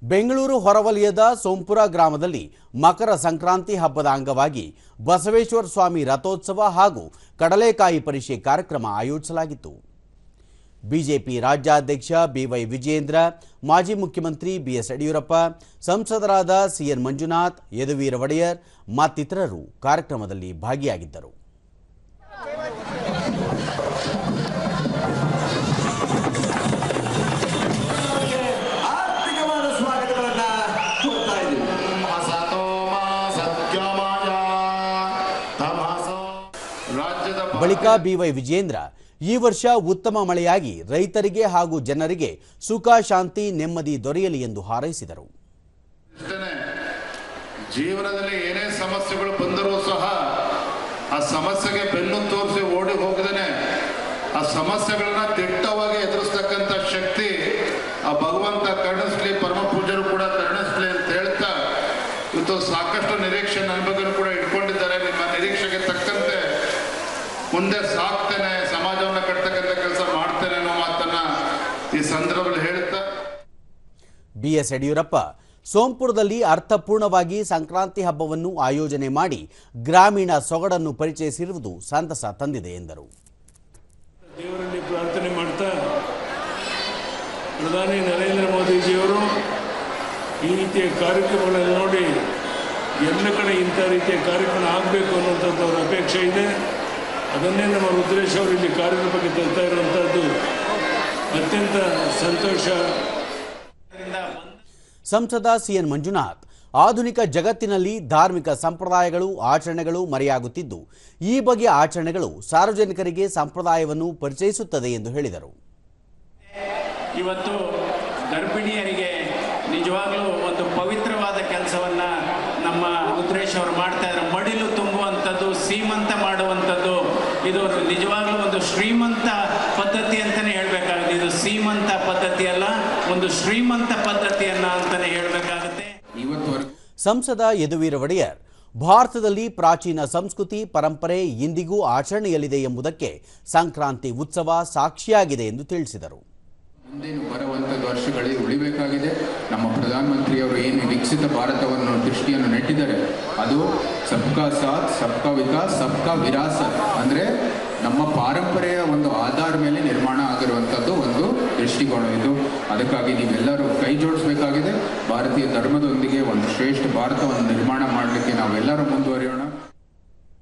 ಬೆಂಗಳೂರು ಹೊರವಲಯದ ಸೋಂಪುರ ಗ್ರಾಮದಲ್ಲಿ ಮಕರ ಸಂಕ್ರಾಂತಿ ಹಬ್ಬದ ಅಂಗವಾಗಿ ಬಸವೇಶ್ವರ ಸ್ವಾಮಿ ರಥೋತ್ಸವ ಹಾಗೂ ಕಡಲೆಕಾಯಿ ಪರಿಷೆ ಕಾರ್ಯಕ್ರಮ ಆಯೋಜಿಸಲಾಗಿತ್ತು. ಬಿಜೆಪಿ ರಾಜ್ಯಾಧ್ಯಕ್ಷ ಬಿವೈ ವಿಜಯೇಂದ್ರ, ಮಾಜಿ ಮುಖ್ಯಮಂತ್ರಿ ಬಿಎಸ್ ಯಡಿಯೂರಪ್ಪ, ಸಂಸದರಾದ ಸಿಎನ್ ಮಂಜುನಾಥ್, ಯದುವೀರ್ ಒಡೆಯರ್ ಮತ್ತಿತರರು ಕಾರ್ಯಕ್ರಮದಲ್ಲಿ ಭಾಗಿಯಾಗಿದ್ದರು. ಬಳಿಕ ಬಿವೈ ವಿಜಯೇಂದ್ರ, ಈ ವರ್ಷ ಉತ್ತಮ ಮಳೆಯಾಗಿ ರೈತರಿಗೆ ಹಾಗೂ ಜನರಿಗೆ ಸುಖ, ಶಾಂತಿ, ನೆಮ್ಮದಿ ದೊರೆಯಲಿ ಎಂದು ಹಾರೈಸಿದರು. ಜೀವನದಲ್ಲಿ ಏನೇ ಸಮಸ್ಯೆಗಳು ಬಂದರೂ ಸಹ ಆ ಸಮಸ್ಯೆಗೆ ಬೆನ್ನು ತೋರಿಸಿ ಓಡಿ ಹೋಗದೇನೆ ಆ ಸಮಸ್ಯೆಗಳನ್ನ ದಿಟ್ಟವಾಗಿ ಎದುರಿಸ್ತಕ್ಕಂಥ ಶಕ್ತಿ ಆ ಭಗವಂತ ಕರುಣಿಸ್ಲಿ, ಪರಮ ಪೂಜರು ಕೂಡ ಕರುಣಿಸ್ಲಿ ಅಂತ ಹೇಳ್ತಾ ಇವತ್ತು ಸಾಕಷ್ಟು ನಿರೀಕ್ಷೆ ನನ್ನ ಬಗ್ಗೆ ಕೂಡ ಇಟ್ಕೊಂಡಿದ್ದಾರೆ. ನಿಮ್ಮ ನಿರೀಕ್ಷೆಗೆ ತಕ್ಕಂತೆ ಮುಂದೆ ಸಾಕ್ತೇನೆ, ಸಮಾಜವನ್ನು ಕಟ್ತಕ್ಕಂಥ ಕೆಲಸ ಮಾಡ್ತೇನೆ ಅನ್ನೋ ಮಾತನ್ನ ಈ ಸಂದರ್ಭದಲ್ಲಿ ಹೇಳ್ತಾ ಬಿಎಸ್ ಯಡಿಯೂರಪ್ಪ ಸೋಂಪುರದಲ್ಲಿ ಅರ್ಥಪೂರ್ಣವಾಗಿ ಸಂಕ್ರಾಂತಿ ಹಬ್ಬವನ್ನು ಆಯೋಜನೆ ಮಾಡಿ ಗ್ರಾಮೀಣ ಸೊಗಡನ್ನು ಪರಿಚಯಿಸಿರುವುದು ಸಂತಸ ತಂದಿದೆ ಎಂದರು. ದೇವರಲ್ಲಿ ಪ್ರಾರ್ಥನೆ ಮಾಡ್ತಾ ಪ್ರಧಾನಿ ನರೇಂದ್ರ ಮೋದಿಜಿಯವರು ಈ ರೀತಿಯ ಕಾರ್ಯಕ್ರಮಗಳನ್ನು ನೋಡಿ ಎಲ್ಲ ಕಡೆ ಇಂಥ ರೀತಿಯ ಕಾರ್ಯಕ್ರಮ ಆಗಬೇಕು ಅನ್ನುವಂಥದ್ದು ಅವರ ಅಪೇಕ್ಷೆ ಇದೆ. ಅದನ್ನೇ ನಮ್ಮ ರುದ್ರೇಶ್ ಅವರು ಇಲ್ಲಿ ಕಾರ್ಯರೂಪಕ್ಕೆ ತರ್ತಾ ಇರುವಂಥದ್ದು ಅತ್ಯಂತ ಸಂತೋಷ. ಸಂಸದ ಸಿಎನ್ ಮಂಜುನಾಥ್, ಆಧುನಿಕ ಜಗತ್ತಿನಲ್ಲಿ ಧಾರ್ಮಿಕ ಸಂಪ್ರದಾಯಗಳು, ಆಚರಣೆಗಳು ಮರೆಯಾಗುತ್ತಿದ್ದು, ಈ ಬಗೆಯ ಆಚರಣೆಗಳು ಸಾರ್ವಜನಿಕರಿಗೆ ಸಂಪ್ರದಾಯವನ್ನು ಪರಿಚಯಿಸುತ್ತದೆ ಎಂದು ಹೇಳಿದರು. ಇವತ್ತು ಗರ್ಭಿಣಿಯರಿಗೆ ನಿಜವಾಗ್ಲೂ ಒಂದು ಪವಿತ್ರವಾದ ಕೆಲಸವನ್ನ ನಮ್ಮ ರುದ್ರೇಶ್ ಅವರು ಮಾಡ್ತಾ ಇದ್ದಾರೆ. ಮಡಿಲು ತುಂಬುವಂಥದ್ದು, ಸೀಮಂತ ಮಾಡುವಂಥದ್ದು, ಇದು ನಿಜವಾಗ್ಲೂ ಒಂದು ಶ್ರೀಮಂತ ಪದ್ಧತಿ ಅಂತಾನೆ ಹೇಳ್ಬೇಕಾಗುತ್ತೆ. ಇದು ಸೀಮಂತ ಪದ್ಧತಿ ಅಲ್ಲ, ಒಂದು ಶ್ರೀಮಂತ ಪದ್ಧತಿಯನ್ನ ಅಂತಾನೆ ಹೇಳ್ಬೇಕಾಗುತ್ತೆ. ಸಂಸದ ಯದುವೀರ್ ಒಡೆಯರ್, ಭಾರತದಲ್ಲಿ ಪ್ರಾಚೀನ ಸಂಸ್ಕೃತಿ ಪರಂಪರೆ ಇಂದಿಗೂ ಆಚರಣೆಯಲ್ಲಿದೆ ಎಂಬುದಕ್ಕೆ ಸಂಕ್ರಾಂತಿ ಉತ್ಸವ ಸಾಕ್ಷಿಯಾಗಿದೆ ಎಂದು ತಿಳಿಸಿದರು. ಮುಂದೇನು ಬರುವಂಥದ್ದು ವರ್ಷಗಳಿಗೆ ಉಳಿಬೇಕಾಗಿದೆ. ನಮ್ಮ ಪ್ರಧಾನಮಂತ್ರಿಯವರು ಏನು ವಿಕಸಿತ ಭಾರತವನ್ನು ದೃಷ್ಟಿಯನ್ನು ನೆಟ್ಟಿದ್ದಾರೆ, ಅದು ಸಬ್ಕಾ ಸಾಥ್, ಸಬ್ಕಾ ವಿಕಾಸ್, ಸಬ್ಕಾ ವಿರಾಸತ್, ಅಂದರೆ ನಮ್ಮ ಪಾರಂಪರೆಯ ಒಂದು ಆಧಾರ ಮೇಲೆ ನಿರ್ಮಾಣ ಆಗಿರುವಂಥದ್ದು ಒಂದು ದೃಷ್ಟಿಕೋನ ಇದು. ಅದಕ್ಕಾಗಿ ನೀವೆಲ್ಲರೂ ಕೈ ಜೋಡಿಸಬೇಕಾಗಿದೆ. ಭಾರತೀಯ ಧರ್ಮದೊಂದಿಗೆ ಒಂದು ಶ್ರೇಷ್ಠ ಭಾರತವನ್ನು ನಿರ್ಮಾಣ ಮಾಡಲಿಕ್ಕೆ ನಾವೆಲ್ಲರೂ ಮುಂದುವರಿಯೋಣ.